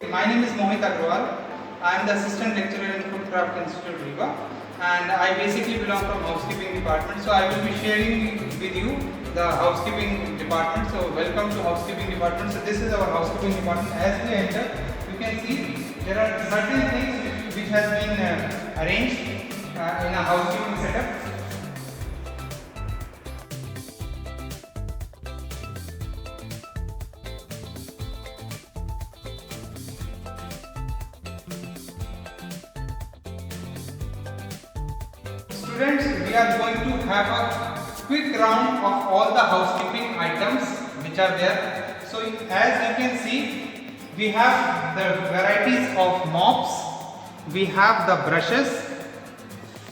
My name is Mohit Agrawal. I am the assistant lecturer in Foodcraft Institute, Riva, and I basically belong from housekeeping department. So I will be sharing with you the housekeeping department. So welcome to housekeeping department. So this is our housekeeping department. As we enter, you can see there are certain things which has been arranged in a housekeeping setup. Students, we are going to have a quick round of all the housekeeping items which are there. So as you can see, we have the varieties of mops, we have the brushes,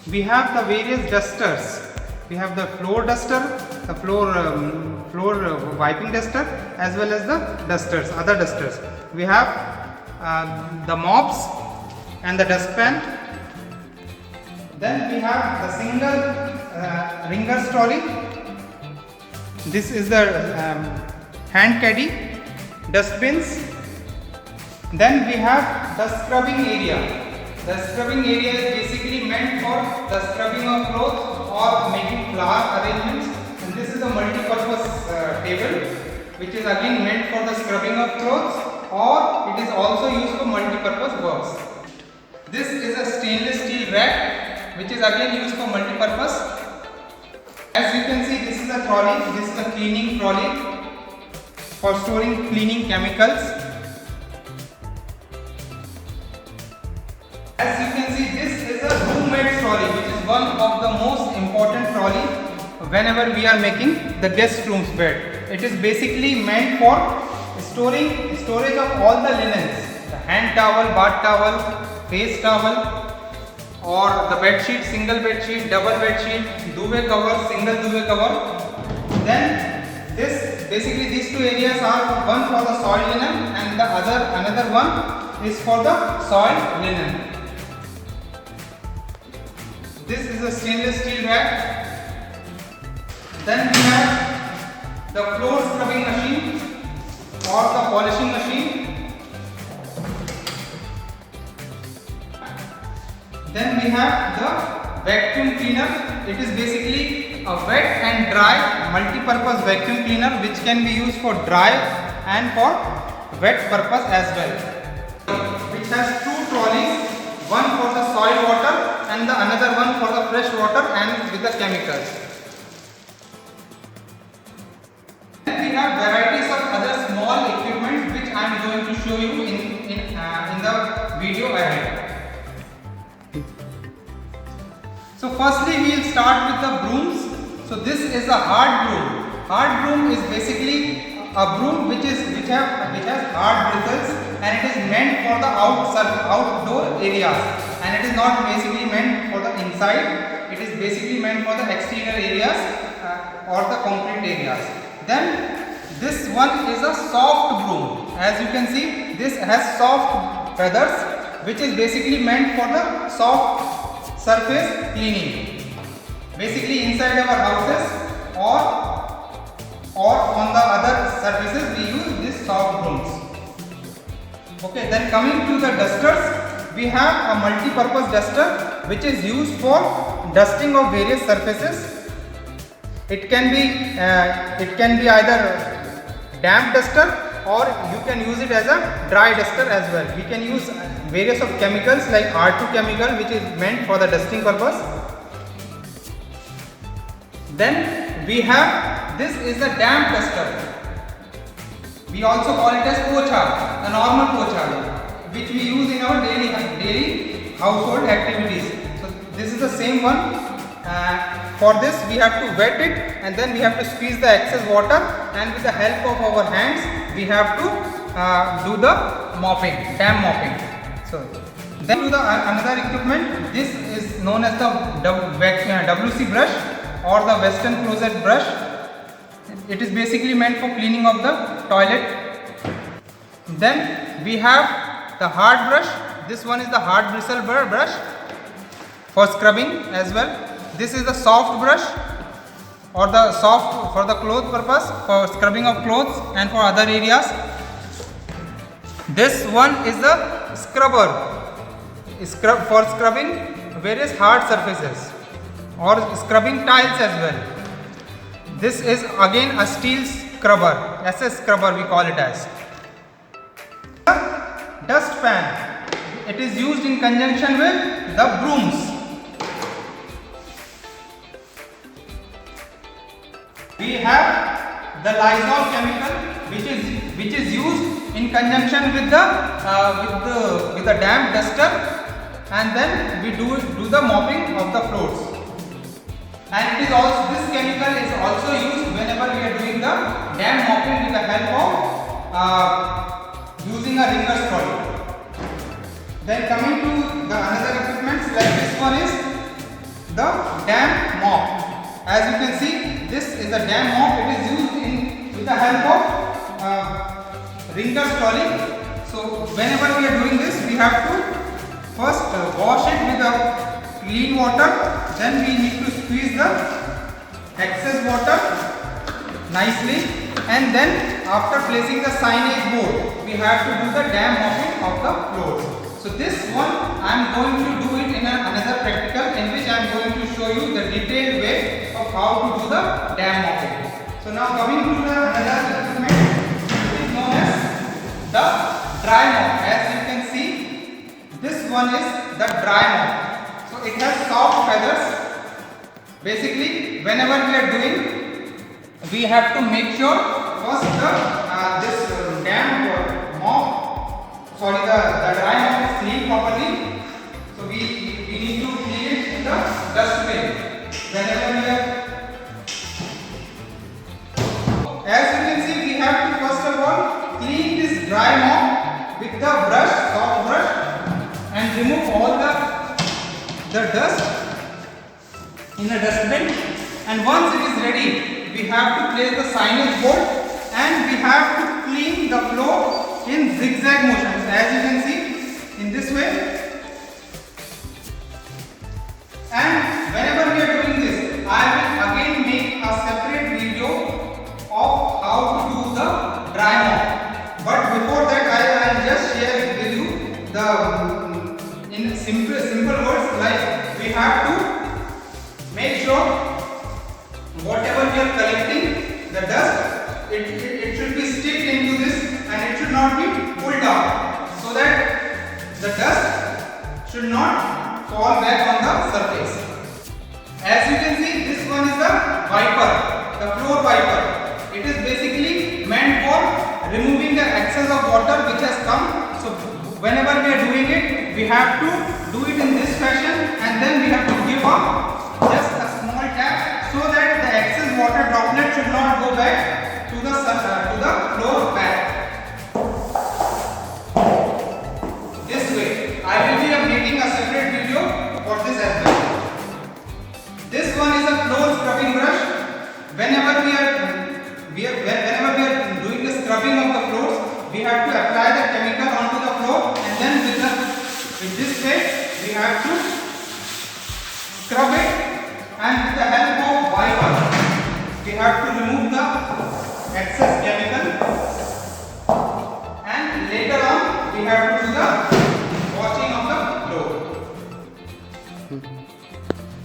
we have the various dusters. We have the floor duster, the floor wiping duster, as well as the dusters, other dusters. We have the mops and the dustpan. Then we have the single ringer's trolley. This is the hand caddy, dustbins. Then we have the scrubbing area. The scrubbing area is basically meant for the scrubbing of clothes or making flower arrangements. And this is a multi-purpose table, which is again meant for the scrubbing of clothes, or it is also used for multi-purpose works. This is a stainless steel rack, which is again used for multi-purpose. As you can see, this is a trolley. This is a cleaning trolley for storing cleaning chemicals. As you can see, this is a roommate trolley, which is one of the most important trolley whenever we are making the guest room's bed. It is basically meant for storage of all the linens, the hand towel, bath towel, face towel, or the bed sheet, single bed sheet, double bed sheet, duvet cover, single duvet cover. Then these two areas are one for the soil linen and the another one is for the soil linen. This is a stainless steel rack. Then we have the floor scrubbing machine or the polishing machine. Then we have the vacuum cleaner. It is basically a wet and dry multi-purpose vacuum cleaner which can be used for dry and for wet purpose as well. Which has two trolleys, one for the soil water and the another one for the fresh water and with the chemicals. Then we have varieties of other small equipment which I am going to show you in the video ahead. So firstly we will start with the brooms. So this is a hard broom. Hard broom is basically a broom which has hard bristles, and it is meant for the outdoor areas, and it is not basically meant for the inside. It is basically meant for the exterior areas or the concrete areas. Then this one is a soft broom. As you can see, this has soft feathers which is basically meant for the soft surface cleaning, basically inside our houses or on the other surfaces we use these soft brooms. Okay, then coming to the dusters, we have a multi-purpose duster which is used for dusting of various surfaces. It can be either damp duster, or you can use it as a dry duster as well. We can use various of chemicals like R2 chemical, which is meant for the dusting purpose. Then we have, this is a damp duster. We also call it as pocha, the normal pocha, which we use in our daily household activities. So this is the same one. For this we have to wet it, and then we have to squeeze the excess water, and with the help of our hands we have to do the mopping, damp mopping. So then to the another equipment. This is known as the WC brush or the Western closet brush. It is basically meant for cleaning of the toilet. Then we have the hard brush. This one is the hard bristle brush for scrubbing as well. This is the soft brush or the soft for the cloth purpose, for scrubbing of clothes and for other areas. This one is a scrubber, for scrubbing various hard surfaces or scrubbing tiles as well. This is again a steel scrubber, SS scrubber we call it as. Dust fan. It is used in conjunction with the brooms. We have the Lysol chemical, which is used in conjunction with the damp duster, and then we do the mopping of the floors. And it is also, this chemical is also used whenever we are doing the damp mopping with the help of using a Ringer's trolley. Then coming to the another equipments, like this one is the damp mop. As you can see, this is a damp mop. It is used with the help of Ringer's trolley. So whenever we are doing this, we have to first wash it with a clean water. Then we need to squeeze the excess water nicely, and then after placing the signage board, we have to do the damp mopping of the floors. So this one I am going to do it in another practical, in which I am going to show you the detailed way of how to do the damp mopping. So now coming to the another equipment, it is known as the dry mop. As you can see, this one is the dry mop. So it has soft feathers. Basically, whenever we are doing, we have to make sure first this damp mop, sorry, the dry mop is cleaned properly. So we need to clean it in the dustbin. Whenever we are, as you can see, we have to first of all clean this dry mop with the brush, soft brush, and remove all the dust in the dustbin. And once it is ready, we have to place the signage board, and we have to clean the floor in zigzag motions, as you can see, in this way. And whenever we are doing this, I will again make a separate video of how to do the dry mop. But before that, I will just share with you the in simple words, like we have to make sure whatever we are collecting, the dust, it should be stick into this, and it should not be pulled out, so that the dust should not fall back on the surface. As you can see, this one is the wiper, the floor wiper. It is basically meant for removing the excess of water which has come. So whenever we are doing it, we have to do it in this fashion, and then we have to give just a small tap, so that the excess water droplet should not go back to the floor back. This way, I will be making a separate video for this as well. This one is a floor scrubbing brush. Whenever we are doing the scrubbing of the floors, we have to apply the chemical onto the floor, and then with this way we have to scrub it, and with the help of wiper we have to remove the excess chemical, and later on we have to do the washing of the floor.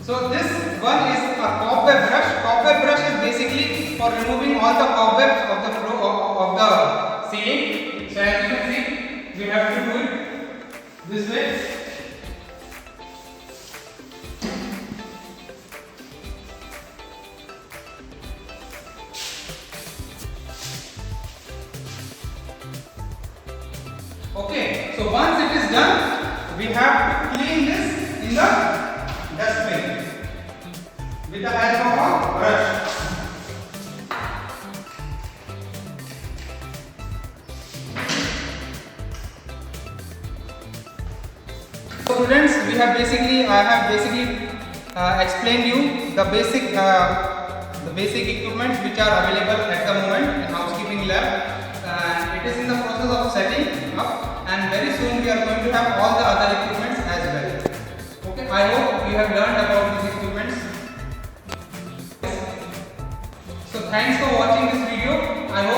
So this one is a cobweb brush. Cobweb brush is basically for removing all the cobwebs of the floor of the ceiling. So as you can see, we have to do it this way. Okay, so once it is done, we have to clean this in the dustbin with the help of a brush. So students, I have basically explained you the basic equipments which are available at the moment in housekeeping lab. It is in the process of setting up, and very soon we are going to have all the other equipments as well. Okay, I hope you have learned about these equipments. So thanks for watching this video. I hope